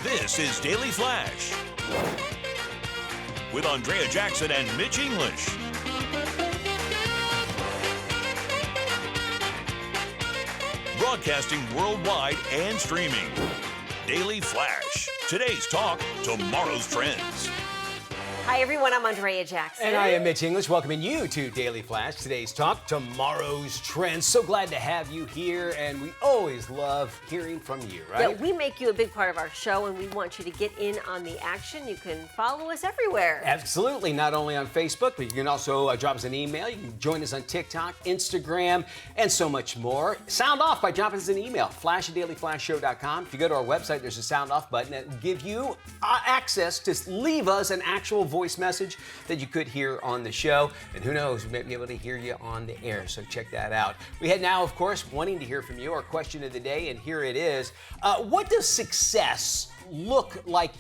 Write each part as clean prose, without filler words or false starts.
This is Daily Flash with Andrea Jackson and Mitch English. Broadcasting worldwide and streaming. Daily Flash. Today's talk, tomorrow's trends. Hi, everyone. I'm Andrea Jackson. And I am Mitch English, welcoming you to Daily Flash. Today's talk, tomorrow's trends. So glad to have you here, and we always love hearing from you, right? Yeah, we make you a big part of our show, and we want you to get in on the action. You can follow us everywhere. Absolutely. Not only on Facebook, but you can also drop us an email. You can join us on TikTok, Instagram, and so much more. Sound off by dropping us an email, flash@dailyflashshow.com. If you go to our website, there's a sound off button that will give you access to leave us an actual voice message that you could hear on the show. And who knows, we may be able to hear you on the air, so check that out. We had now, of course, wanting to hear from you, our question of the day, and here it is. What does success look like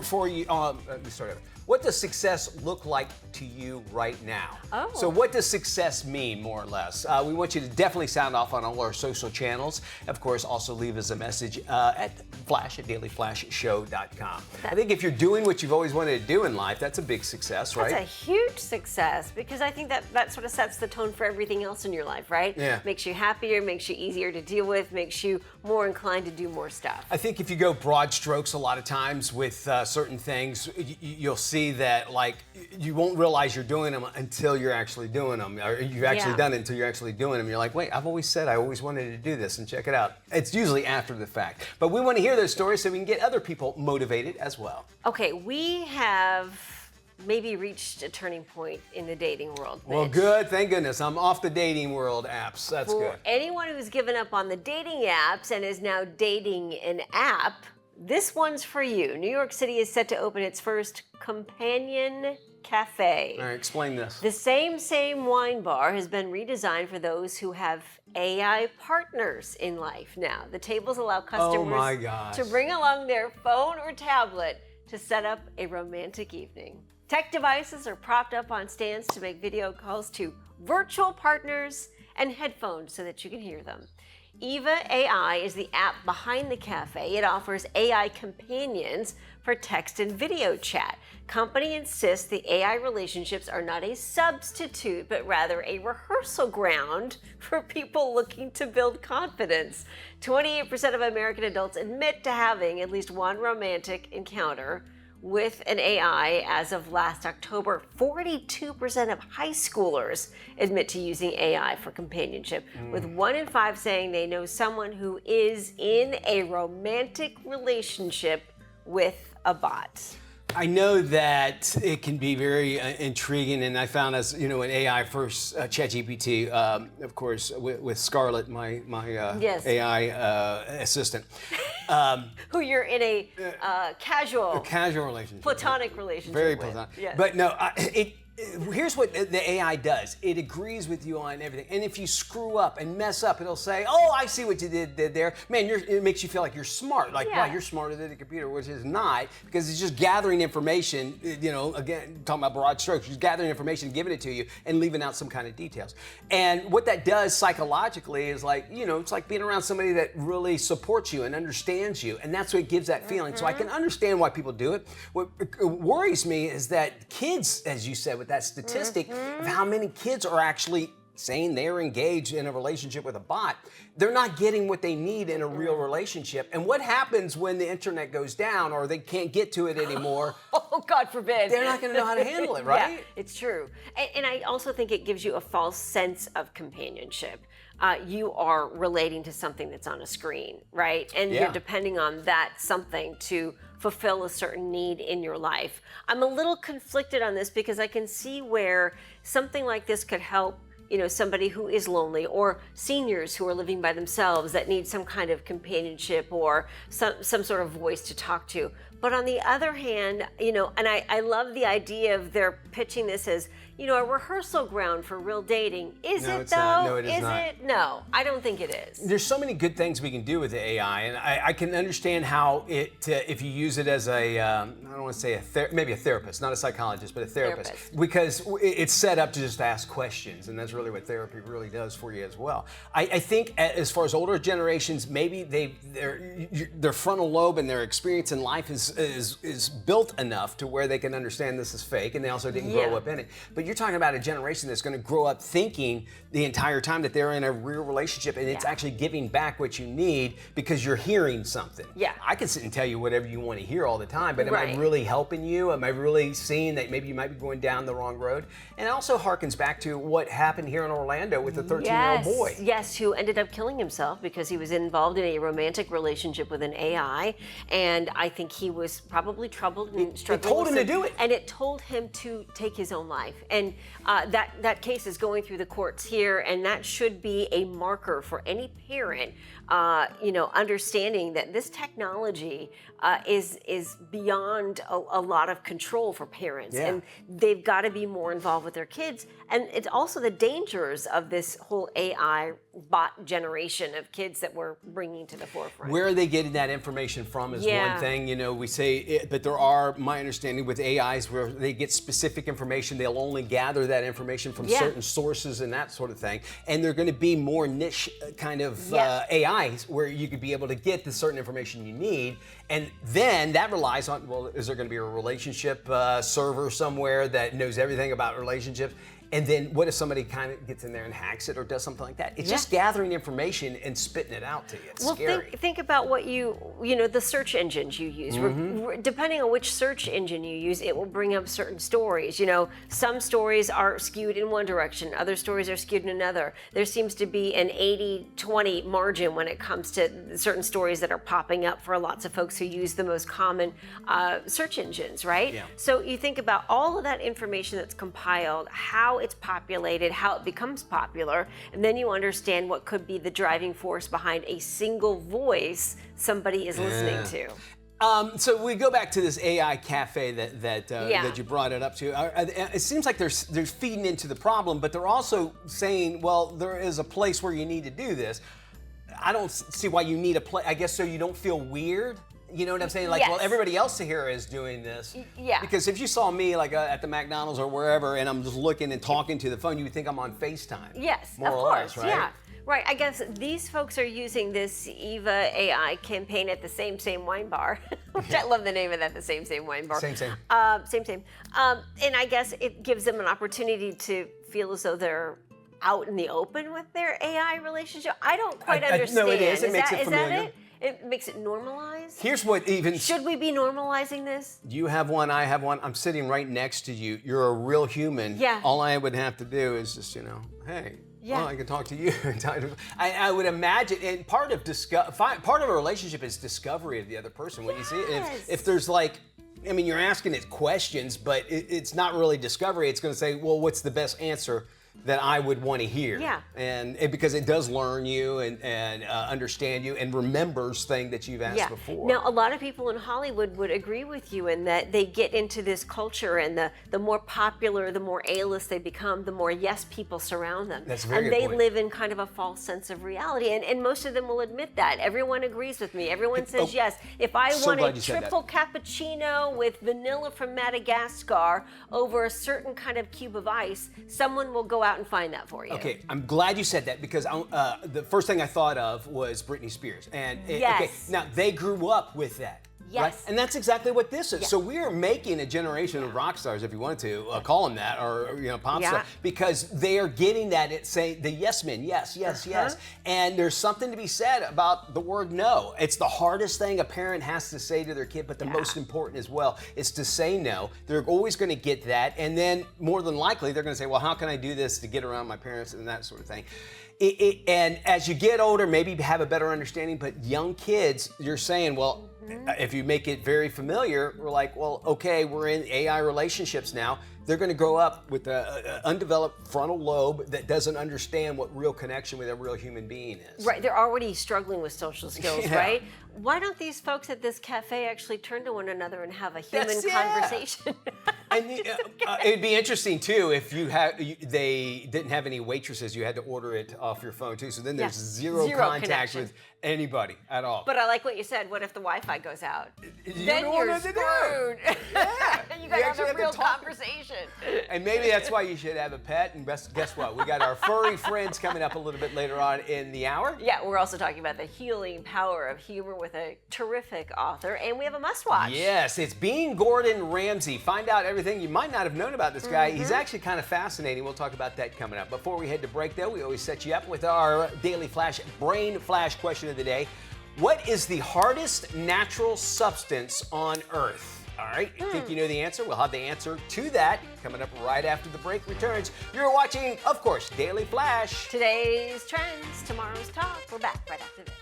for you? Let me start over. What does success look like to you right now? Oh. So what does success mean, more or less? We want you to definitely sound off on all our social channels. Of course, also leave us a message at flash@dailyflashshow.com. I think if you're doing what you've always wanted to do in life, that's a big success, right? That's a huge success, because I think that sort of sets the tone for everything else in your life, right? Yeah. Makes you happier, makes you easier to deal with, makes you more inclined to do more stuff. I think if you go broad strokes a lot of times with certain things, you'll see that, like, you won't realize you're doing them until you're actually doing them, or you've actually done it until you're actually doing them. You're like, wait, I've always said I always wanted to do this, and check it out. It's usually after the fact. But we want to hear those stories so we can get other people motivated as well. Okay, we have maybe reached a turning point in the dating world, Mitch. Well, good. Thank goodness. I'm off the dating world apps. That's For good. anyone who's given up on the dating apps and is now dating an app, this one's for you. New York City is set to open its first companion cafe. All right, explain this. The same wine bar has been redesigned for those who have AI partners in life now. The tables allow customers to bring along their phone or tablet to set up a romantic evening. Tech devices are propped up on stands to make video calls to virtual partners and headphones so that you can hear them. Eva AI is the app behind the cafe. It offers AI companions for text and video chat. Company insists the AI relationships are not a substitute, but rather a rehearsal ground for people looking to build confidence. 28% of American adults admit to having at least one romantic encounter with an AI as of last October. 42% of high schoolers admit to using AI for companionship, with 1 in 5 saying they know someone who is in a romantic relationship with a bot. I know that it can be very intriguing, and I found, as you know, when AI first, ChatGPT, of course, with Scarlett, my Yes. AI assistant, Who you're in a casual relationship, platonic relationship very with. platonic. Yes. But no, here's what the AI does. It agrees with you on everything, and if you screw up and mess up, it'll say, "Oh, I see what you did there, man." It makes you feel like you're smart, like, wow, you're smarter than the computer, which is not, because it's just gathering information. You know, again, talking about broad strokes, just gathering information, giving it to you, and leaving out some kind of details. And what that does psychologically is, like, you know, it's like being around somebody that really supports you and understands you, and that's what gives that feeling. So I can understand why people do it. What worries me is that kids, as you said, with that statistic of how many kids are actually saying they're engaged in a relationship with a bot, they're not getting what they need in a real relationship. And what happens when the internet goes down or they can't get to it anymore? Oh, God forbid. They're not going to know how to handle it, right? Yeah, it's true. And I also think it gives you a false sense of companionship. You are relating to something that's on a screen, right? And you're depending on that something to fulfill a certain need in your life. I'm a little conflicted on this, because I can see where something like this could help, you know, somebody who is lonely, or seniors who are living by themselves that need some kind of companionship or some sort of voice to talk to. But on the other hand, and I love the idea of they're pitching this as, a rehearsal ground for real dating. Is it though? Not. No, it is not. Is it? No, I don't think it is. There's so many good things we can do with the AI, and I can understand how if you use it as I don't want to say maybe a therapist, not a psychologist, but a therapist, because it's set up to just ask questions, and that's really what therapy really does for you as well. I think as far as older generations, maybe their frontal lobe and their experience in life is built enough to where they can understand this is fake, and they also didn't grow up in it. But you're talking about a generation that's going to grow up thinking the entire time that they're in a real relationship, and it's actually giving back what you need because you're hearing something. Yeah. I can sit and tell you whatever you want to hear all the time, but am I really helping you? Am I really seeing that maybe you might be going down the wrong road? And it also harkens back to what happened here in Orlando with the 13-year-old boy. Yes, who ended up killing himself because he was involved in a romantic relationship with an AI, and I think he was probably troubled and struggling. It told him to do it. And it told him to take his own life. And that case is going through the courts here, and that should be a marker for any parent, understanding that this technology is beyond a lot of control for parents, and they've got to be more involved with their kids. And it's also the dangers of this whole AI bot generation of kids that we're bringing to the forefront. Where are they getting that information from is one thing. We say, but there are, my understanding with AIs, where they get specific information. They'll only gather that information from certain sources and that sort of thing. And they're going to be more niche kind of AIs where you could be able to get the certain information you need. And then that relies on, well, is there going to be a relationship server somewhere that knows everything about relationships? And then what if somebody kind of gets in there and hacks it or does something like that? It's just gathering information and spitting it out to you. It's scary. Think about what the search engines you use. Depending on which search engine you use, it will bring up certain stories. Some stories are skewed in one direction, other stories are skewed in another. There seems to be an 80-20 margin when it comes to certain stories that are popping up for lots of folks who use the most common search engines, right? Yeah. So you think about all of that information that's compiled, how it's populated, how it becomes popular, and then you understand what could be the driving force behind a single voice somebody is listening to. So we go back to this AI cafe that you brought it up to. It seems like they're feeding into the problem, but they're also saying, well, there is a place where you need to do this. I don't see why you need a place, I guess, so you don't feel weird. You know what I'm saying? Like, well, everybody else here is doing this. Yeah. Because if you saw me like at the McDonald's or wherever, and I'm just looking and talking to the phone, you would think I'm on FaceTime. Yes, more of or course. less, right? Yeah. Right. I guess these folks are using this Eva AI campaign at the Same Wine Bar, which I love the name of that, the Same Wine Bar. Same. Same. And I guess it gives them an opportunity to feel as though they're out in the open with their AI relationship. I don't quite understand. No, it is. It makes it familiar. Is that it? It makes it normalized? Here's what even... Should we be normalizing this? You have one, I have one. I'm sitting right next to you. You're a real human. Yeah. All I would have to do is just, hey, well, I can talk to you. I would imagine, and part of a relationship is discovery of the other person. When you see it, if there's you're asking it questions, but it's not really discovery. It's going to say, well, what's the best answer that I would want to hear. Yeah. And because it does learn you and understand you and remembers things that you've asked before. Now, a lot of people in Hollywood would agree with you in that they get into this culture, and the more popular, the more A-list they become, the more yes people surround them. That's a very good point. And they live in kind of a false sense of reality. And most of them will admit that. Everyone agrees with me. Everyone says yes. If I want a triple cappuccino with vanilla from Madagascar over a certain kind of cube of ice, someone will go out and find that for you. Okay, I'm glad you said that, because the first thing I thought of was Britney Spears. And now they grew up with that. Yes. Right? And that's exactly what this is. Yeah. So we are making a generation of rock stars, if you want to call them that, or pop stars, because they are getting that. It's saying the yes men, yes, yes. And there's something to be said about the word no. It's the hardest thing a parent has to say to their kid, but the most important as well is to say no. They're always going to get that, and then more than likely they're going to say, well, how can I do this to get around my parents and that sort of thing. And as you get older, maybe have a better understanding, but young kids, you're saying, well, if you make it very familiar, we're like, well, okay, we're in AI relationships now. They're going to grow up with an undeveloped frontal lobe that doesn't understand what real connection with a real human being is. Right, they're already struggling with social skills, right? Why don't these folks at this cafe actually turn to one another and have a human conversation? And it'd be interesting too if they didn't have any waitresses. You had to order it off your phone too. So then there's zero contact connection with anybody at all. But I like what you said. What if the Wi-Fi goes out? Then you're screwed. Yeah. You got to have a real conversation. And maybe that's why you should have a pet. And guess what? We got our furry friends coming up a little bit later on in the hour. Yeah, we're also talking about the healing power of humor with a terrific author, and we have a must-watch. Yes, it's Bean Gordon Ramsay. Find out everything you might not have known about this guy. He's actually kind of fascinating. We'll talk about that coming up. Before we head to break, though, we always set you up with our Daily Flash Brain Flash question of the day. What is the hardest natural substance on Earth? All right, you think you know the answer? We'll have the answer to that coming up right after the break returns. You're watching, of course, Daily Flash. Today's trends, tomorrow's talk. We're back right after this.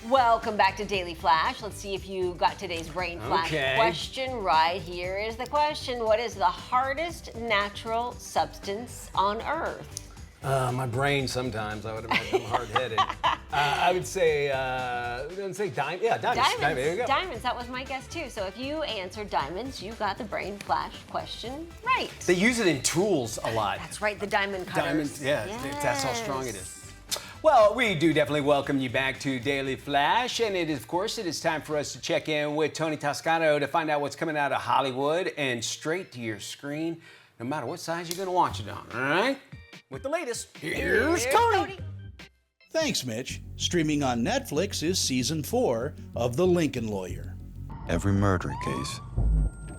Welcome back to Daily Flash. Let's see if you got today's Brain Flash question right. Here is the question. What is the hardest natural substance on Earth? My brain sometimes, I would imagine I'm hard-headed. I would say, diamonds. Yeah, diamonds. There you go. Diamonds, that was my guess too. So if you answered diamonds, you got the Brain Flash question right. They use it in tools a lot. That's right, the diamond cutters. Diamonds, that's how strong it is. Well, we do definitely welcome you back to Daily Flash, and it is time for us to check in with Tony Toscano to find out what's coming out of Hollywood and straight to your screen, no matter what size you're going to watch it on, all right? With the latest, here's Tony. Thanks, Mitch. Streaming on Netflix is season 4 of The Lincoln Lawyer. Every murder case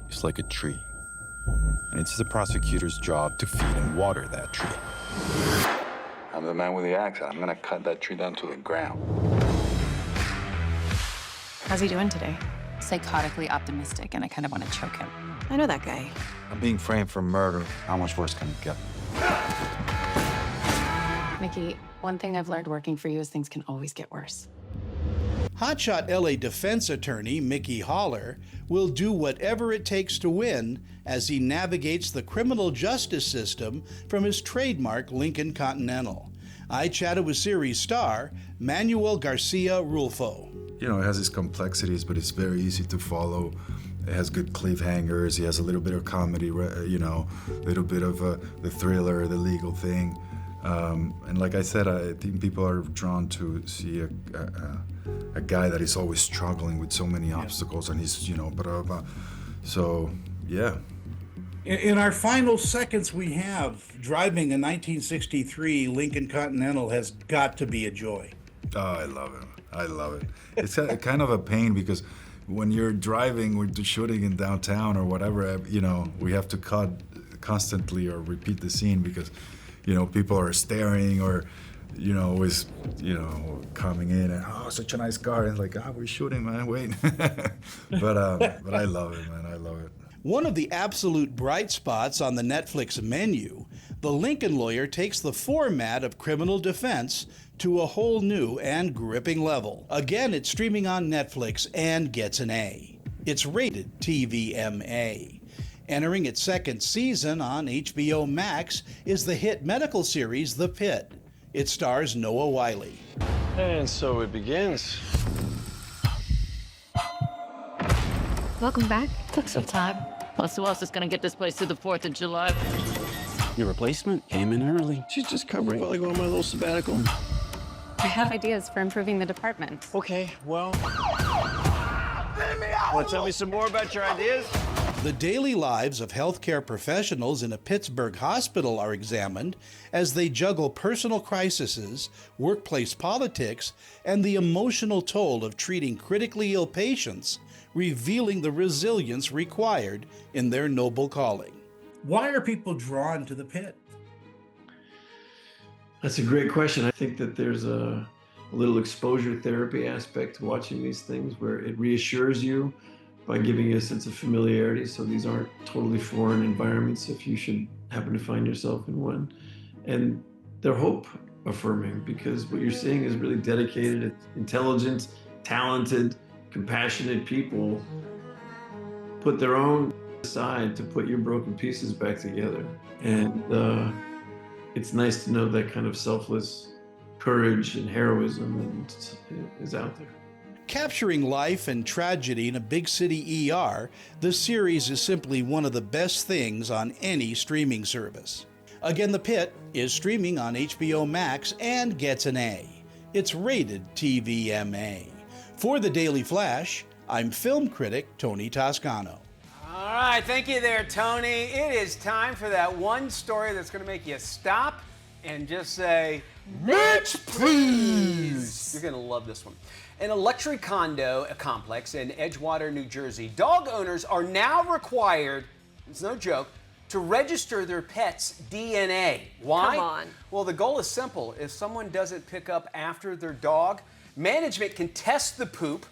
is like a tree, and it's the prosecutor's job to feed and water that tree. I'm the man with the axe. I'm gonna cut that tree down to the ground. How's he doing today? Psychotically optimistic, and I kind of want to choke him. I know that guy. I'm being framed for murder. How much worse can it get? Mickey, one thing I've learned working for you is things can always get worse. Hotshot LA defense attorney Mickey Haller will do whatever it takes to win as he navigates the criminal justice system from his trademark Lincoln Continental. I chatted with series star Manuel Garcia Rulfo. You know, it has its complexities, but it's very easy to follow. It has good cliffhangers. He has a little bit of comedy, you know, a little bit of the thriller, the legal thing. And like I said, I think people are drawn to see a guy that is always struggling with so many obstacles, and he's, you know, so, yeah. In our final seconds we have, driving a 1963 Lincoln Continental has got to be a joy. Oh, I love it. I love it. It's kind of a pain because when you're driving, we're shooting in downtown or whatever, you know, we have to cut constantly or repeat the scene because, you know, people are staring or, you know, always, you know, coming in and, oh, such a nice car. And like, we're shooting, man, wait. But I love it, man, I love it. One of the absolute bright spots on the Netflix menu, The Lincoln Lawyer takes the format of criminal defense to a whole new and gripping level. Again, it's streaming on Netflix and gets an A. It's rated TVMA. Entering its second season on HBO Max is the hit medical series The Pitt. It stars Noah Wyle. And so it begins. Welcome back. Took some time. Plus, who else is going to get this place through the 4th of July? Your replacement came in early. She's just covering while I go on my little sabbatical. I have ideas for improving the department. Okay, well. Want to tell me some more about your ideas? The daily lives of healthcare professionals in a Pittsburgh hospital are examined as they juggle personal crises, workplace politics, and the emotional toll of treating critically ill patients, revealing the resilience required in their noble calling. Why are people drawn to the Pit? That's a great question. I think that there's a little exposure therapy aspect to watching these things where it reassures you by giving you a sense of familiarity. So these aren't totally foreign environments if you should happen to find yourself in one. And their hope affirming, because what you're seeing is really dedicated, intelligent, talented, compassionate people put their own aside to put your broken pieces back together. And it's nice to know that kind of selfless courage and heroism is out there. Capturing life and tragedy in a big city ER, the series is simply one of the best things on any streaming service. Again, The Pit is streaming on HBO Max and gets an A. It's rated TVMA. For the Daily Flash, I'm film critic Tony Toscano. All right, thank you there, Tony. It is time for that one story that's going to make you stop and just say, Mitch, please. You're going to love this one. In a luxury condo complex in Edgewater, New Jersey, dog owners are now required, it's no joke, to register their pet's DNA. Why? Come on. Well, the goal is simple. If someone doesn't pick up after their dog, management can test the poop,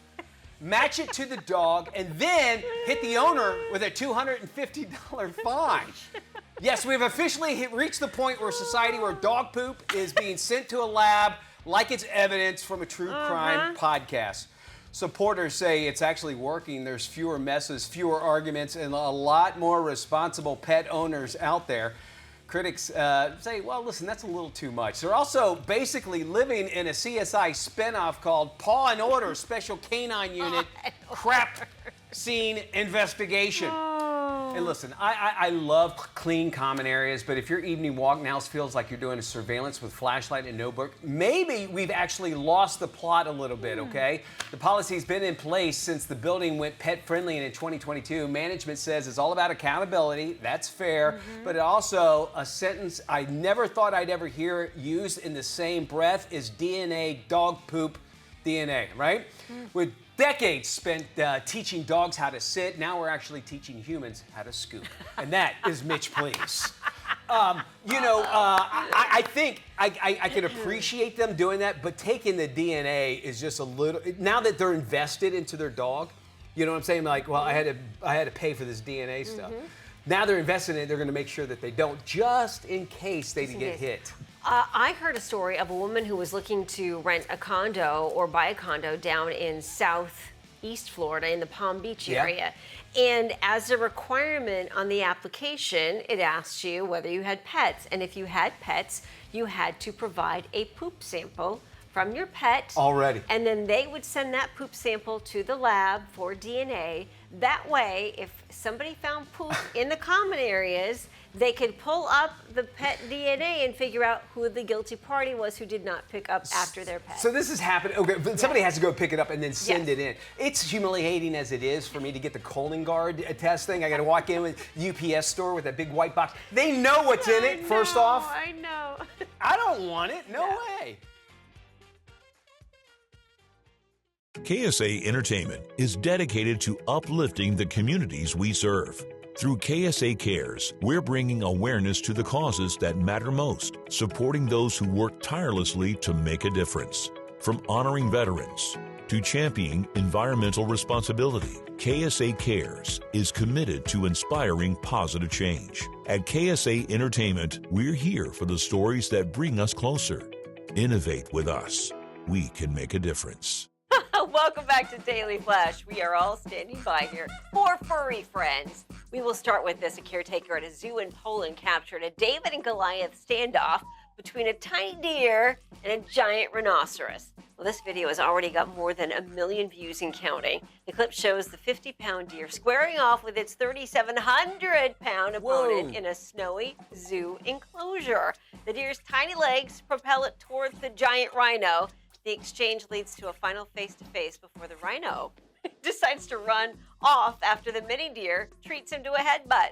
match it to the dog, and then hit the owner with a $250 fine. Yes, we have officially reached the point where society where dog poop is being sent to a lab like it's evidence from a true crime podcast. Supporters say it's actually working. There's fewer messes, fewer arguments, and a lot more responsible pet owners out there. Critics say, well, listen, that's a little too much. They're also basically living in a CSI spinoff called Paw and Order Special Canine Unit Crap Scene Investigation. And listen, I love clean common areas, but if your evening walk now feels like you're doing a surveillance with flashlight and notebook, maybe we've actually lost the plot a little bit, okay? The policy's been in place since the building went pet friendly, and in 2022, management says it's all about accountability. That's fair, but it also a sentence I never thought I'd ever hear used in the same breath is DNA, dog poop DNA, right? With decades spent teaching dogs how to sit. Now we're actually teaching humans how to scoop. And that is Mitch, please. I think I can appreciate them doing that, but taking the DNA is just a little, now that they're invested into their dog, you know what I'm saying? Like, well, I had to pay for this DNA stuff. Now they're invested in it, they're gonna make sure that they don't, just in case they get hit. I heard a story of a woman who was looking to rent a condo or buy a condo down in southeast Florida in the Palm Beach area. And as a requirement on the application, it asked you whether you had pets. And if you had pets, you had to provide a poop sample from your pet. Already. And then they would send that poop sample to the lab for DNA. That way, if somebody found poop in the common areas, they could pull up the pet DNA and figure out who the guilty party was who did not pick up after their pet. So this is happening. Okay, but somebody has to go pick it up and then send it in. It's humiliating as it is for me to get the Colon Guard test thing. I got to walk in with UPS store with that big white box. They know what's in it, first off. I know. I don't want it. No way. KSA Entertainment is dedicated to uplifting the communities we serve. Through KSA Cares, we're bringing awareness to the causes that matter most, supporting those who work tirelessly to make a difference. From honoring veterans to championing environmental responsibility, KSA Cares is committed to inspiring positive change. At KSA Entertainment, we're here for the stories that bring us closer. Innovate with us. We can make a difference. Welcome back to Daily Flash. We are all standing by here for furry friends. We will start with this. A caretaker at a zoo in Poland captured a David and Goliath standoff between a tiny deer and a giant rhinoceros. Well, this video has already got more than 1 million views and counting. The clip shows the 50-pound deer squaring off with its 3,700-pound opponent in a snowy zoo enclosure. The deer's tiny legs propel it towards the giant rhino. The exchange leads to a final face-to-face before the rhino decides to run off after the mini deer treats him to a headbutt.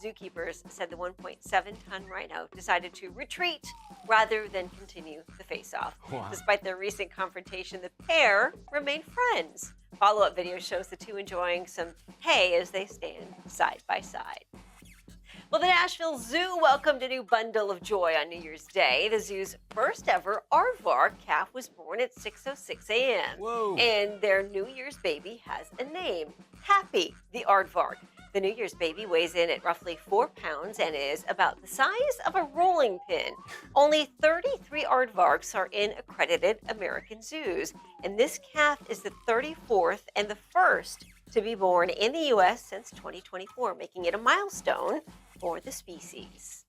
Zookeepers said the 1.7-ton rhino decided to retreat rather than continue the face-off. Wow. Despite their recent confrontation, the pair remain friends. Follow-up video shows the two enjoying some hay as they stand side by side. Well, the Nashville Zoo welcomed a new bundle of joy on New Year's Day. The zoo's first ever aardvark calf was born at 6:06 a.m. Whoa. And their New Year's baby has a name, Happy the aardvark. The New Year's baby weighs in at roughly 4 pounds and is about the size of a rolling pin. Only 33 aardvarks are in accredited American zoos, and this calf is the 34th and the first to be born in the U.S. since 2024, making it a milestone for the species.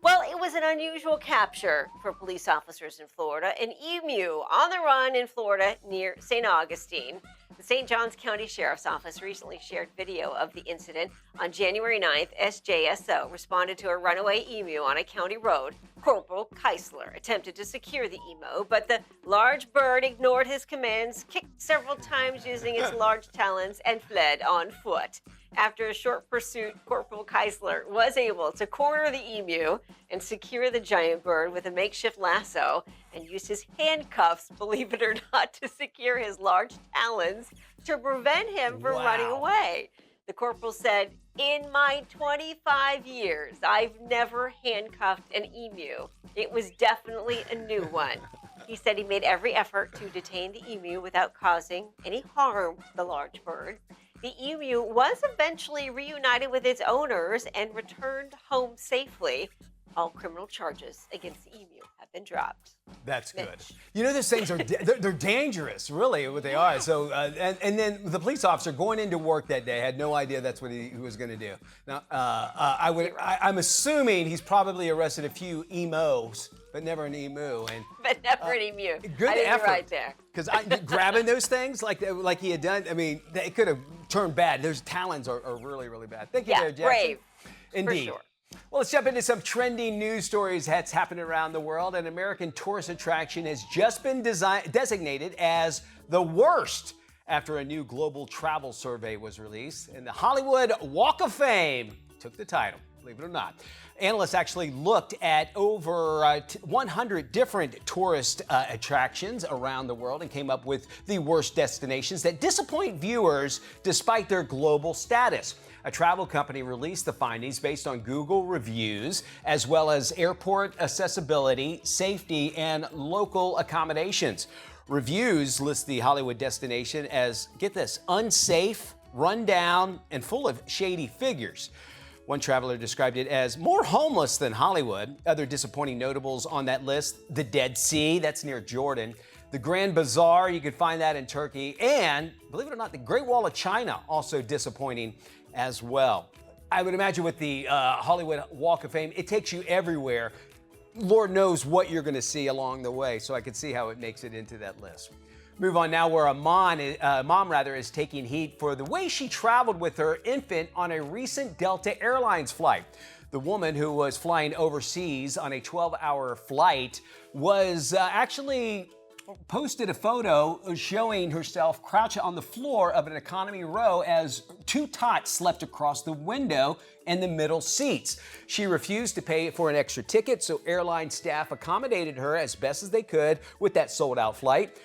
Well, it was an unusual capture for police officers in Florida. An emu on the run in Florida near St. Augustine. The St. Johns County Sheriff's Office recently shared video of the incident. On January 9th, SJSO responded to a runaway emu on a county road. Corporal Keisler attempted to secure the emu, but the large bird ignored his commands, kicked several times using its large talons, and fled on foot. After a short pursuit, Corporal Keisler was able to corner the emu and secure the giant bird with a makeshift lasso and used his handcuffs, believe it or not, to secure his large talons to prevent him from running away. The corporal said, "In my 25 years, I've never handcuffed an emu. It was definitely a new one." He said he made every effort to detain the emu without causing any harm to the large bird. The emu was eventually reunited with its owners and returned home safely. All criminal charges against the emu have been dropped. That's good. You know, those things are they're dangerous, really, what they are. So, and then the police officer going into work that day had no idea that's what he was going to do. Now, I'm assuming he's probably arrested a few emos, but never an emu. But never an emu. Good I think effort. you're right there. Because grabbing those things like he had done, I mean, it could have turned bad. Those talons are really, really bad. Thank you there, Jackson. Brave. Indeed. For sure. Well, let's jump into some trending news stories that's happening around the world. An American tourist attraction has just been designated as the worst after a new global travel survey was released. And the Hollywood Walk of Fame took the title, believe it or not. Analysts actually looked at over 100 different tourist attractions around the world and came up with the worst destinations that disappoint viewers despite their global status. A travel company released the findings based on Google reviews, as well as airport accessibility, safety, and local accommodations. Reviews list the Hollywood destination as, get this, unsafe, rundown, and full of shady figures. One traveler described it as more homeless than Hollywood. Other disappointing notables on that list, the Dead Sea, that's near Jordan, the Grand Bazaar, you could find that in Turkey, and, believe it or not, the Great Wall of China, also disappointing as well. I would imagine with the Hollywood Walk of Fame, it takes you everywhere. Lord knows what you're going to see along the way, so I could see how it makes it into that list. Move on now, where a mom is taking heat for the way she traveled with her infant on a recent Delta Airlines flight. The woman who was flying overseas on a 12-hour flight was actually posted a photo showing herself crouched on the floor of an economy row as two tots slept across the window and the middle seats. She refused to pay for an extra ticket, so airline staff accommodated her as best as they could with that sold-out flight.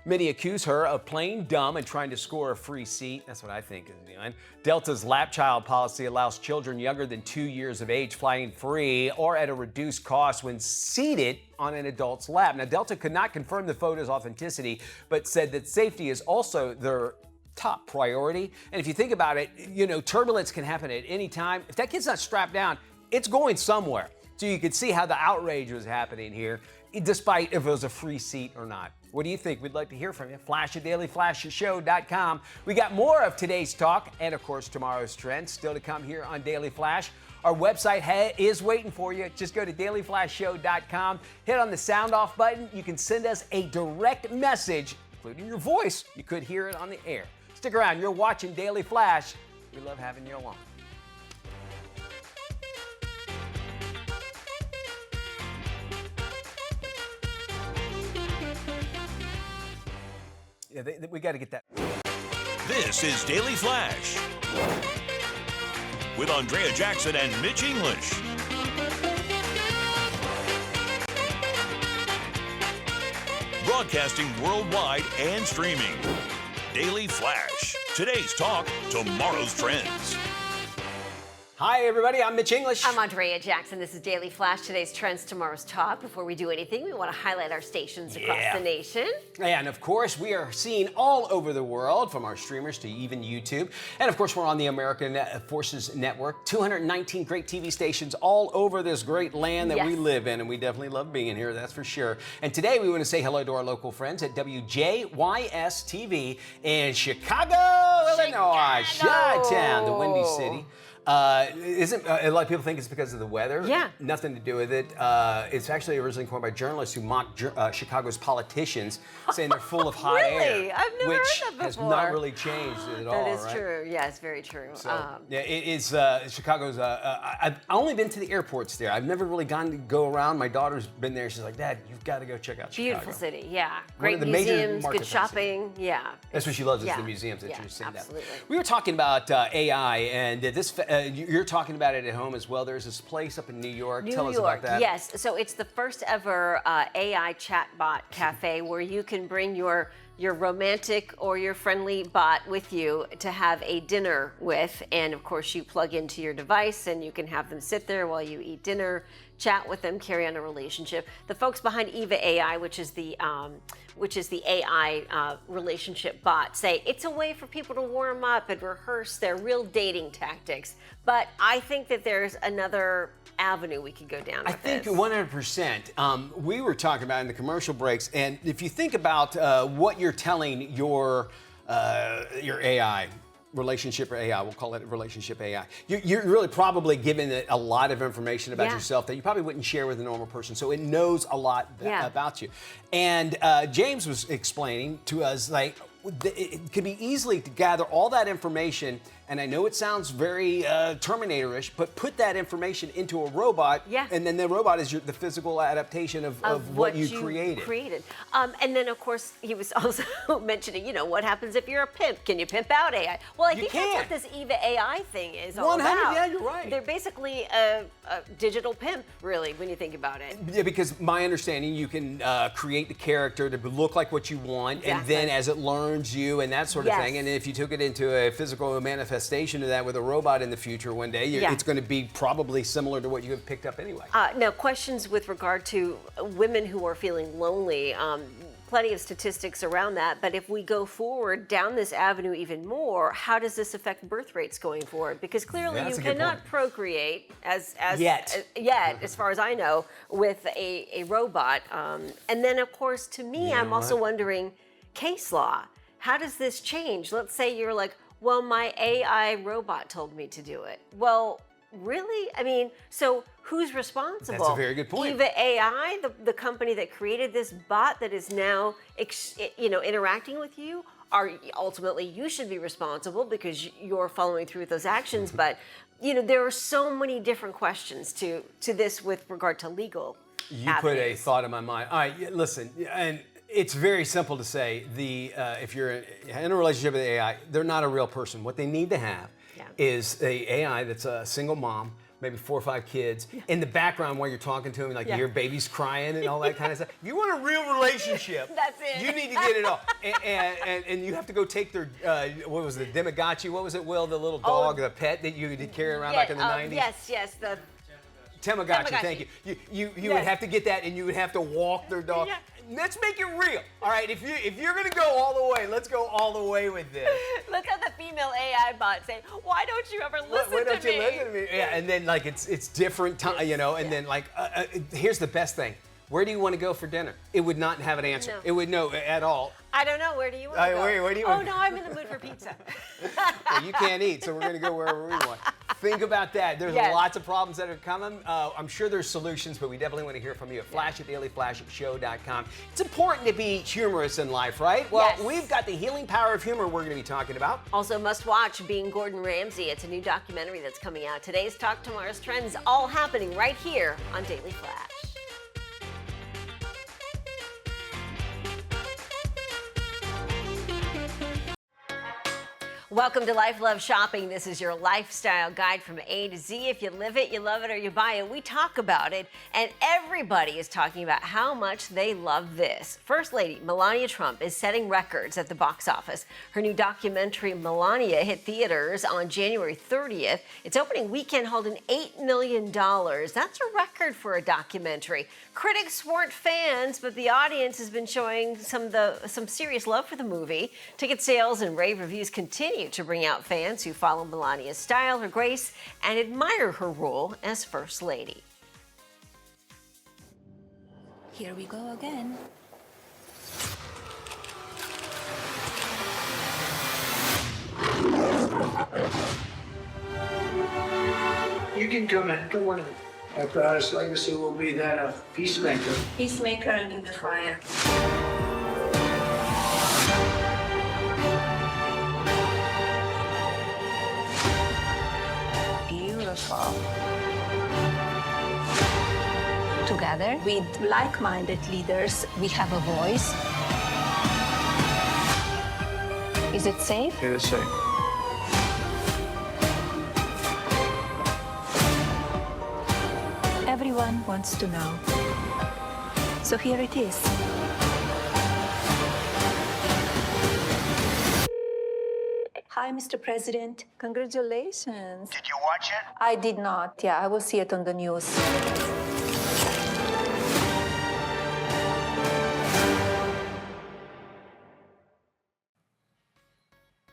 Many accuse her of playing dumb and trying to score a free seat. That's what I think is doing. Delta's lap child policy allows children younger than 2 years of age flying free or at a reduced cost when seated on an adult's lap. Now, Delta could not confirm the photo's authenticity, but said that safety is also their top priority. And if you think about it, you know, turbulence can happen at any time. If that kid's not strapped down, it's going somewhere. So you could see how the outrage was happening here, despite if it was a free seat or not. What do you think? We'd like to hear from you. Flash at dailyflashshow.com. We got more of today's talk and, of course, tomorrow's trends still to come here on Daily Flash. Our website is waiting for you. Just go to dailyflashshow.com, hit on the sound off button. You can send us a direct message, including your voice. You could hear it on the air. Stick around. You're watching Daily Flash. We love having you along. Yeah, we got to get that. This is Daily Flash with Andrea Jackson and Mitch English. Broadcasting worldwide and streaming. Daily Flash. Today's talk, tomorrow's trends. Hi, everybody. I'm Mitch English. I'm Andrea Jackson. This is Daily Flash, today's Trends, Tomorrow's Talk. Before we do anything, we want to highlight our stations across the nation. And of course, we are seen all over the world, from our streamers to even YouTube. And of course, we're on the American Forces Network. 219 great TV stations all over this great land that we live in. And we definitely love being here, that's for sure. And today, we want to say hello to our local friends at WJYS TV in Chicago, Illinois. Chi-town, the Windy City. A lot of people think it's because of the weather. Yeah. Nothing to do with it. It's actually originally coined by journalists who mock Chicago's politicians, saying they're full of hot air. I've never heard that before. Which has not really changed at all, That is right? true. Yes, very true. So, yeah, it is Chicago's. I've only been to the airports there. I've never really gone to go around. My daughter's been there. She's like, Dad, you've got to go check out Chicago. Beautiful city, yeah. One Great of the major museums, good markets shopping, yeah. That's what she loves, is the museums that you're seeing. Absolutely. We were talking about AI, and this you're talking about it at home as well. There's this place up in New York. Tell us about that. Yes. So it's the first ever AI chatbot cafe where you can bring your romantic or your friendly bot with you to have a dinner with. And of course, you plug into your device and you can have them sit there while you eat dinner, chat with them, carry on a relationship. The folks behind Eva AI, which is the AI relationship bot, say it's a way for people to warm up and rehearse their real dating tactics. But I think that there's another avenue we could go down with I think 100%. We were talking about in the commercial breaks, and if you think about what you're telling your AI, relationship AI, we'll call it relationship AI. You're really probably giving it a lot of information about yourself that you probably wouldn't share with a normal person. So it knows a lot about you. And James was explaining to us, like, it could be easily to gather all that information, and I know it sounds very Terminator-ish, but put that information into a robot, and then the robot is the physical adaptation of what you created. And then, of course, he was also mentioning, what happens if you're a pimp? Can you pimp out AI? Well, I think that's what this Eva AI thing is all about. Yeah, you're right. They're basically a digital pimp, really, when you think about it. Yeah, because my understanding, you can create the character to look like what you want, and then as it learns you and that sort of thing, and if you took it into a physical manifestation of that with a robot in the future one day, it's going to be probably similar to what you have picked up anyway. Now, questions with regard to women who are feeling lonely. Plenty of statistics around that, but if we go forward down this avenue even more, how does this affect birth rates going forward? Because clearly you cannot procreate as yet, as far as I know, with a robot. And then, of course, to me, I'm also wondering, case law. How does this change? Let's say you're like, well, my AI robot told me to do it. Well, really? I mean, so who's responsible? That's a very good point. Eva AI, the company that created this bot that is now, interacting with you, ultimately you should be responsible because you're following through with those actions. But, there are so many different questions to this with regard to legal avenues. Put a thought in my mind. All right, listen, and it's very simple to say, if you're in a relationship with AI, they're not a real person. What they need to have is a AI that's a single mom, maybe 4 or 5 kids, in the background while you're talking to them, like you hear babies crying and all that kind of stuff. If you want a real relationship, that's it. You need to get it all. And you have to go take their, what was it, Demogotchi? What was it, Will, the little dog, the pet that you could carry around back in the 90s? Yes, the Tamagotchi, thank you. You would have to get that, and you would have to walk their dog. Yeah. Let's make it real. All right, if you're gonna go all the way, let's go all the way with this. Look at the female AI bot say, "Why don't you ever listen Why don't to you me?" listen to me? Yeah, and then like it's different time, and then like here's the best thing. Where do you want to go for dinner? It would not have an answer. No. It would know at all. I don't know. Where do you want to go? Where do you want to go? No, I'm in the mood for pizza. Well, you can't eat, so we're going to go wherever we want. Think about that. There's lots of problems that are coming. I'm sure there's solutions, but we definitely want to hear from you at flash@dailyflashshow.com. It's important to be humorous in life, right? Well, we've got the healing power of humor we're going to be talking about. Also, must watch Being Gordon Ramsay. It's a new documentary that's coming out. Today's Talk, Tomorrow's Trends, all happening right here on Daily Flash. Welcome to Life Love Shopping. This is your lifestyle guide from A to Z. If you live it, you love it, or you buy it, we talk about it. And everybody is talking about how much they love this. First Lady Melania Trump is setting records at the box office. Her new documentary, Melania, hit theaters on January 30th. Its opening weekend hauled in $8 million. That's a record for a documentary. Critics weren't fans, but the audience has been showing some serious love for the movie. Ticket sales and rave reviews continue to bring out fans who follow Melania's style, her grace, and admire her role as First Lady. Here we go again. You can come in. Come on in. Our proudest legacy will be that of peacemaker. Peacemaker in the fire. Beautiful. Together with like-minded leaders, we have a voice. Is it safe? It is safe. Everyone wants to know. So here it is. Hi, Mr. President. Congratulations. Did you watch it? I did not. Yeah, I will see it on the news.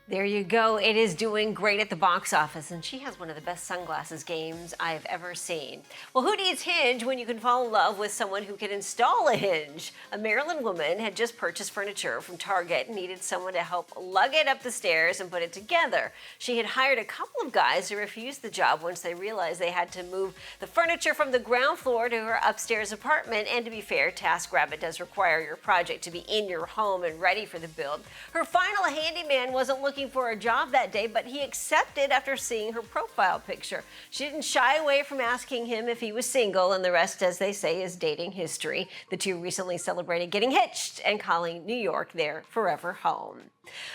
There you go. It is doing great at the box office, and she has one of the best sunglasses games I've ever seen. Well, who needs Hinge when you can fall in love with someone who can install a hinge? A Maryland woman had just purchased furniture from Target and needed someone to help lug it up the stairs and put it together. She had hired a couple of guys who refused the job once they realized they had to move the furniture from the ground floor to her upstairs apartment. And to be fair, TaskRabbit does require your project to be in your home and ready for the build. Her final handyman wasn't looking for a job that day, but he accepted after seeing her profile picture. She didn't shy away from asking him if he was single, and the rest, as they say, is dating history. The two recently celebrated getting hitched and calling New York their forever home.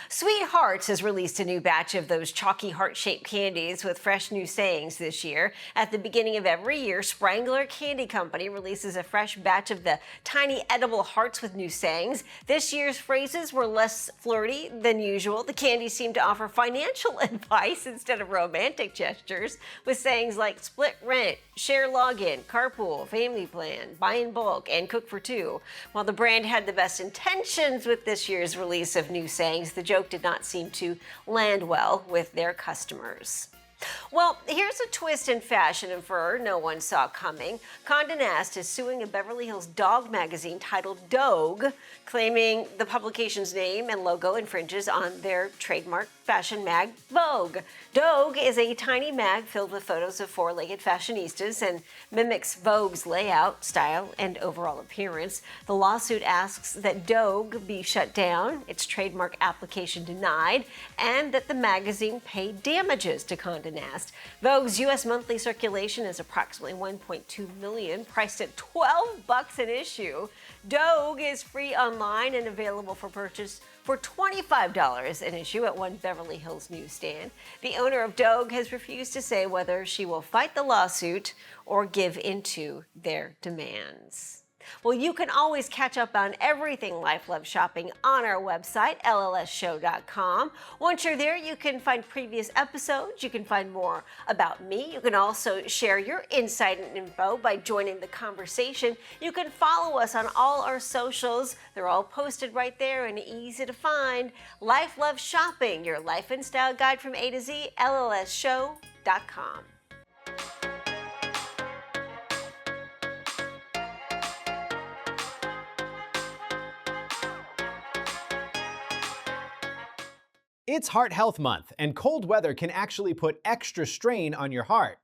Sweet Hearts has released a new batch of those chalky heart-shaped candies with fresh new sayings this year. At the beginning of every year, Sprangler Candy Company releases a fresh batch of the tiny edible hearts with new sayings. This year's phrases were less flirty than usual. The candies seem to offer financial advice instead of romantic gestures, with sayings like split rent, share login, carpool, family plan, buy in bulk, and cook for two. While the brand had the best intentions with this year's release of new sayings, the joke did not seem to land well with their customers. Well, here's a twist in fashion and fur no one saw coming. Condé Nast is suing a Beverly Hills dog magazine titled Dogue, claiming the publication's name and logo infringes on their trademark fashion mag, Vogue. Dogue is a tiny mag filled with photos of four-legged fashionistas and mimics Vogue's layout, style, and overall appearance. The lawsuit asks that Dogue be shut down, its trademark application denied, and that the magazine pay damages to Condé Nast. Vogue's U.S. monthly circulation is approximately 1.2 million, priced at $12 an issue. Dogue is free online and available for purchase for $25 an issue at one Beverly Hills newsstand. The owner of Dogue has refused to say whether she will fight the lawsuit or give into their demands. Well, you can always catch up on everything Life Love Shopping on our website, llsshow.com. Once you're there, you can find previous episodes. You can find more about me. You can also share your insight and info by joining the conversation. You can follow us on all our socials. They're all posted right there and easy to find. Life Love Shopping, your life and style guide from A to Z, llsshow.com. It's Heart Health Month, and cold weather can actually put extra strain on your heart.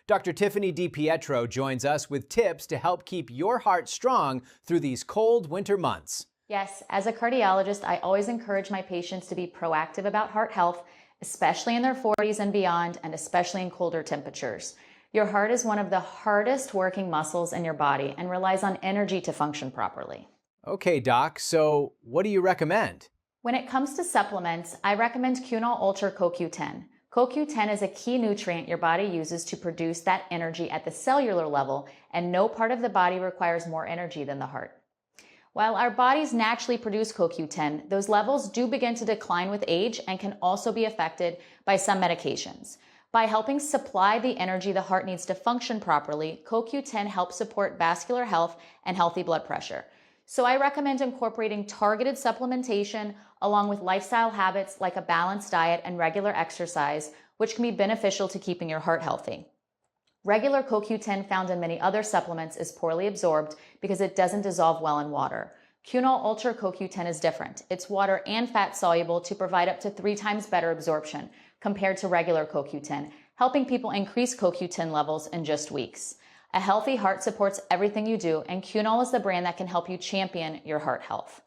Dr. Tiffany DiPietro joins us with tips to help keep your heart strong through these cold winter months. Yes, as a cardiologist, I always encourage my patients to be proactive about heart health, especially in their 40s and beyond, and especially in colder temperatures. Your heart is one of the hardest working muscles in your body and relies on energy to function properly. Okay, Doc, so what do you recommend? When it comes to supplements, I recommend Cunol Ultra CoQ10. CoQ10 is a key nutrient your body uses to produce that energy at the cellular level, and no part of the body requires more energy than the heart. While our bodies naturally produce CoQ10, those levels do begin to decline with age and can also be affected by some medications. By helping supply the energy the heart needs to function properly, CoQ10 helps support vascular health and healthy blood pressure. So I recommend incorporating targeted supplementation along with lifestyle habits like a balanced diet and regular exercise, which can be beneficial to keeping your heart healthy. Regular CoQ10 found in many other supplements is poorly absorbed because it doesn't dissolve well in water. Cunol Ultra CoQ10 is different. It's water and fat soluble to provide up to 3 times better absorption compared to regular CoQ10, helping people increase CoQ10 levels in just weeks. A healthy heart supports everything you do, and Cunol is the brand that can help you champion your heart health.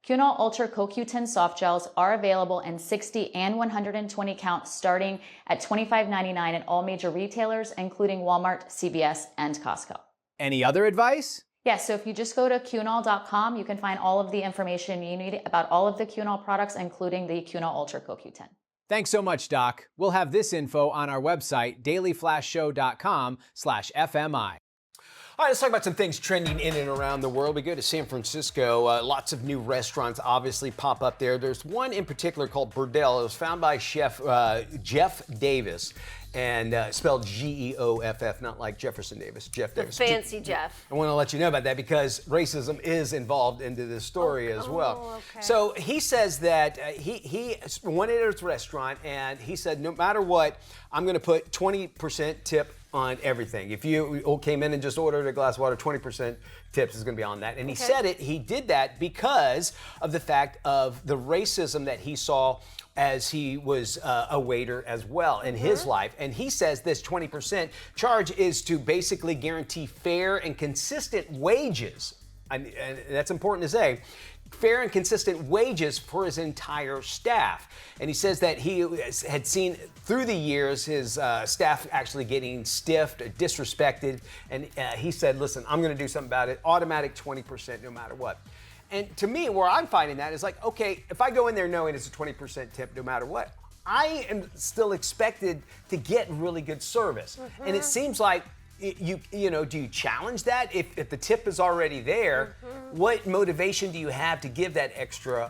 Cunol Ultra CoQ10 soft gels are available in 60 and 120 count starting at $25.99 at all major retailers, including Walmart, CVS, and Costco. Any other advice? Yes, so if you just go to Cunol.com, you can find all of the information you need about all of the Cunol products, including the Cunol Ultra CoQ10. Thanks so much, Doc. We'll have this info on our website, dailyflashshow.com/FMI. All right, let's talk about some things trending in and around the world. We go to San Francisco. Lots of new restaurants obviously pop up there. There's one in particular called Burdell. It was found by Chef Jeff Davis, and spelled Geoff, not like Jefferson Davis. Jeff Davis. Fancy Jeff. I want to let you know about that because racism is involved into this story as well. Okay. So he says that he went into his restaurant and he said, no matter what, I'm going to put 20% tip on everything. If you came in and just ordered a glass of water, 20% tips is going to be on that. And he said he did that because of the fact of the racism that he saw as he was a waiter as well in his life. And he says this 20% charge is to basically guarantee fair and consistent wages. And that's important to say. Fair and consistent wages for his entire staff. And he says that he had seen through the years his staff actually getting stiffed, disrespected. And he said, listen, I'm going to do something about it. Automatic 20% no matter what. And to me, where I'm finding that is like, okay, if I go in there knowing it's a 20% tip no matter what, I am still expected to get really good service. And it seems like do you challenge that? If the tip is already there, what motivation do you have to give that extra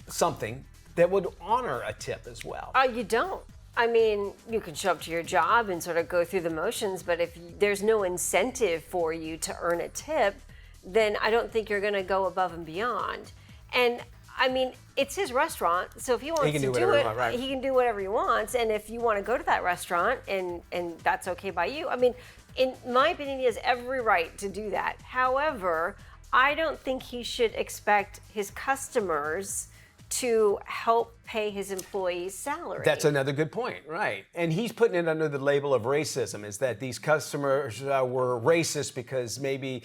something that would honor a tip as well? You don't. I mean, you can show up to your job and sort of go through the motions, but if there's no incentive for you to earn a tip, then I don't think you're going to go above and beyond. And I mean, it's his restaurant, so if he wants to do it, he can do whatever he wants. And if you want to go to that restaurant and that's okay by you, I mean, in my opinion, he has every right to do that. However, I don't think he should expect his customers to help pay his employees' salary. That's another good point, right? And he's putting it under the label of racism, is that these customers were racist because maybe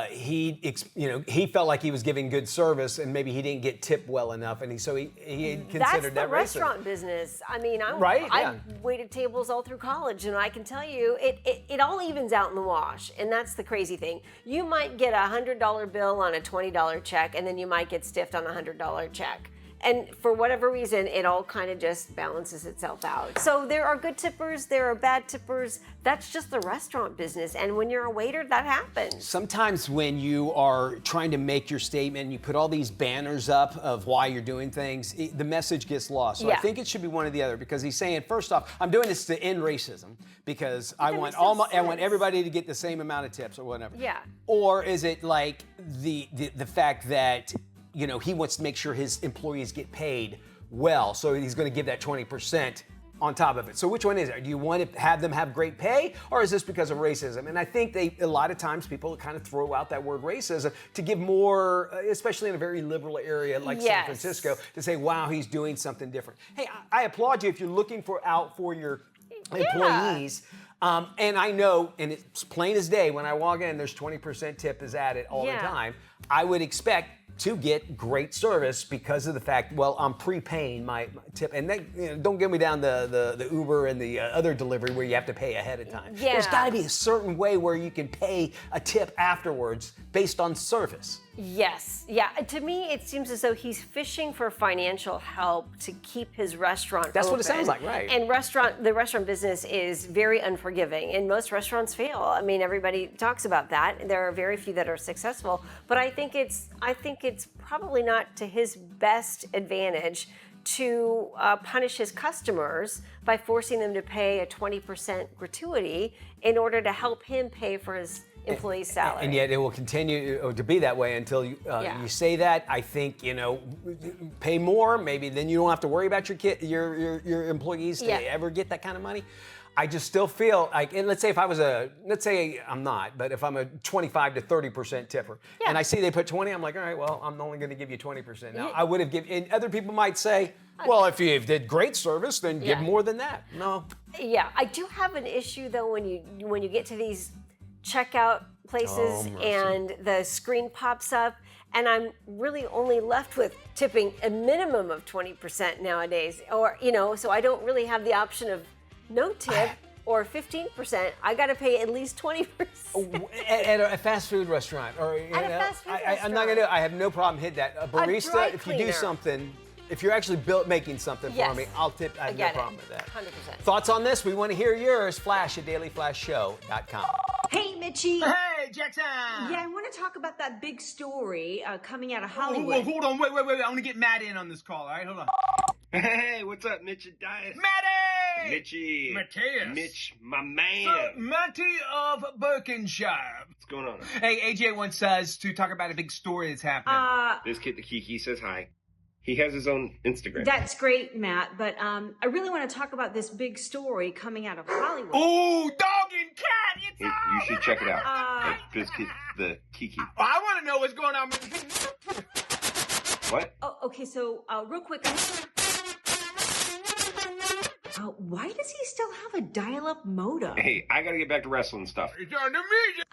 he felt like he was giving good service and maybe he didn't get tipped well enough, and so he considered that racist. That's the restaurant business. I mean, I waited tables all through college, and I can tell you, it all evens out in the wash, and that's the crazy thing. You might get a $100 bill on a $20 check, and then you might get stiffed on a $100 check. And for whatever reason, it all kind of just balances itself out. So there are good tippers, there are bad tippers. That's just the restaurant business. And when you're a waiter, that happens. Sometimes when you are trying to make your statement, you put all these banners up of why you're doing things, the message gets lost. So I think it should be one or the other, because he's saying, first off, I'm doing this to end racism because I want everybody to get the same amount of tips or whatever. Yeah. Or is it like the fact that he wants to make sure his employees get paid well, so he's going to give that 20% on top of it. So which one is it? Do you want to have them have great pay, or is this because of racism? And I think a lot of times people kind of throw out that word racism to give more, especially in a very liberal area like San Francisco, to say, wow, he's doing something different. Hey, I applaud you if you're looking out for your employees. And I know, and it's plain as day, when I walk in, there's 20% tip is added all the time. I would expect to get great service because of the fact, well, I'm prepaying my tip. And that, don't get me down the Uber and the other delivery where you have to pay ahead of time. Yeah. There's got to be a certain way where you can pay a tip afterwards based on service. Yes. Yeah. To me, it seems as though he's fishing for financial help to keep his restaurant That's open. what it sounds like, right? And the restaurant business is very unforgiving, and most restaurants fail. I mean, everybody talks about that. There are very few that are successful, but I think it's probably not to his best advantage to punish his customers by forcing them to pay a 20% gratuity in order to help him pay for his employee's salary. And yet it will continue to be that way until you say that. I think, pay more, maybe then you don't have to worry about your employees to ever get that kind of money. I just still feel like, and let's say I'm not, but if I'm a 25 to 30% tipper, and I see they put 20, I'm like, all right, well, I'm only going to give you 20%. Now, I would have given, and other people might say, well, if you did great service, then give more than that. No. Yeah, I do have an issue though when you get to these checkout places and the screen pops up, and I'm really only left with tipping a minimum of 20% nowadays, or so I don't really have the option of no tip or 15%. I got to pay at least 20%. At a fast food restaurant, or at a fast food restaurant. I'm not gonna. I have no problem hitting that. A barista, if you do something. If you're actually making something for me, I'll tip. I have no problem with that. 100%. Thoughts on this? We want to hear yours. Flash@dailyflashshow.com. Hey, Mitchie. Hey, Jackson. Yeah, I want to talk about that big story coming out of Hollywood. Hold on. Wait. I want to get Matt in on this call, all right? Hold on. Hey, what's up, Mitch and Dias? Matty! Mitchie. Mateus. Mitch, my man. Matty of Berkshire. What's going on? Hey, AJ wants us to talk about a big story that's happening. This kid, the Kiki, says hi. He has his own Instagram. That's great, Matt, but I really want to talk about this big story coming out of Hollywood. Oh, dog and cat! It's You should check it out. This kid, the Kiki. I want to know what's going on. What? Oh, okay, so real quick. Why does he still have a dial-up modem? Hey, I gotta get back to wrestling stuff. It's on the media.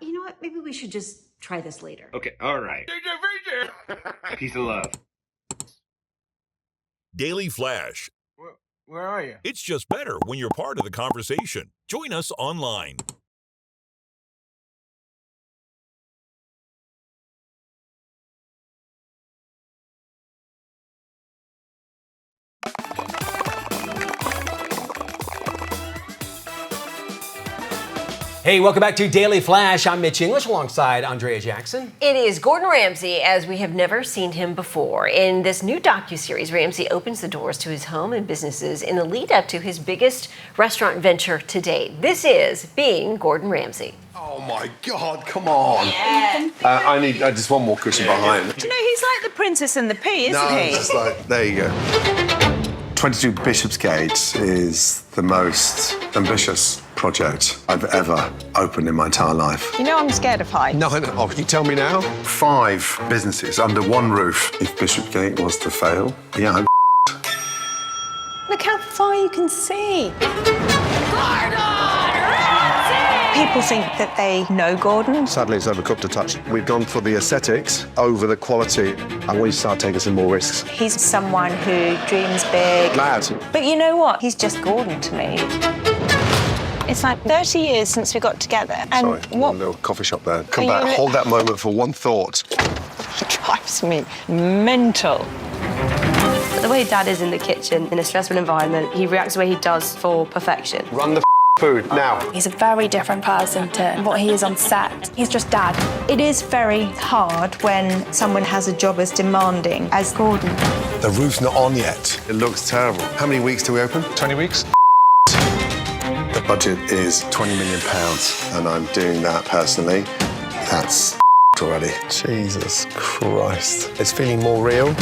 You know what? Maybe we should just try this later. Okay, all right. Peace and love. Daily Flash. Where are you? It's just better when you're part of the conversation. Join us online. Hey, welcome back to Daily Flash. I'm Mitch English alongside Andrea Jackson. It is Gordon Ramsay as we have never seen him before. In this new docuseries, Ramsay opens the doors to his home and businesses in the lead up to his biggest restaurant venture to date. This is Being Gordon Ramsay. Oh my God, come on. Yeah. I need just one more cushion behind. Do you know, he's like the Princess and the Pea, isn't he? Just like, there you go. 22 Bishopsgate is the most ambitious project I've ever opened in my entire life. You know I'm scared of heights. No, oh, can you tell me now? 5 businesses under one roof. If Bishopsgate was to fail, yeah, I'm Look how far you can see. People think that they know Gordon. Sadly, it's overcooked a touch. We've gone for the aesthetics over the quality, and we start taking some more risks. He's someone who dreams big. Lads. But you know what? He's just Gordon to me. It's like 30 years since we got together. And Sorry, what? a little coffee shop there. Come back, hold that moment for one thought. It drives me mental. The way Dad is in the kitchen, in a stressful environment, he reacts the way he does for perfection. Run the food, now. He's a very different person to what he is on set. He's just Dad. It is very hard when someone has a job as demanding as Gordon. The roof's not on yet. It looks terrible. How many weeks do we open? 20 weeks. The budget is £20 million, and I'm doing that personally. That's already. Jesus Christ. It's feeling more real.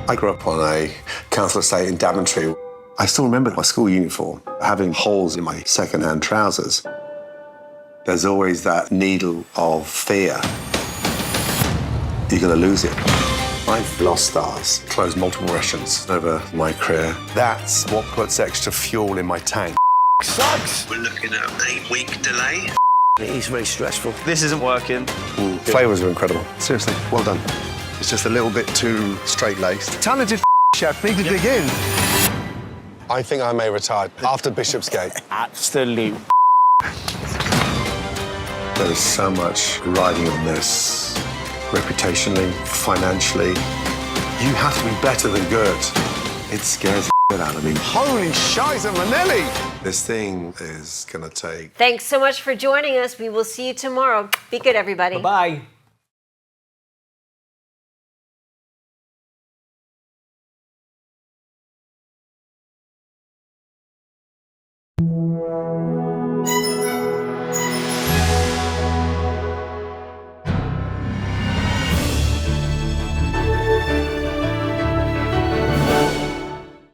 I grew up on a council estate in Daventry. I still remember my school uniform having holes in my second-hand trousers. There's always that needle of fear. You're going to lose it. I've lost stars, closed multiple restaurants over my career. That's what puts extra fuel in my tank. Sucks. We're looking at an 8-week delay. It is very stressful. This isn't working. Flavours are incredible. Seriously, well done. It's just a little bit too straight-laced. Talented chef, need to dig in. I think I may retire after Bishopsgate. Absolute. There is so much riding on this. reputationally, financially. You have to be better than good. It scares the shit out of me. Holy shite, Manelli! This thing is gonna take... Thanks so much for joining us. We will see you tomorrow. Be good, everybody. Bye-bye.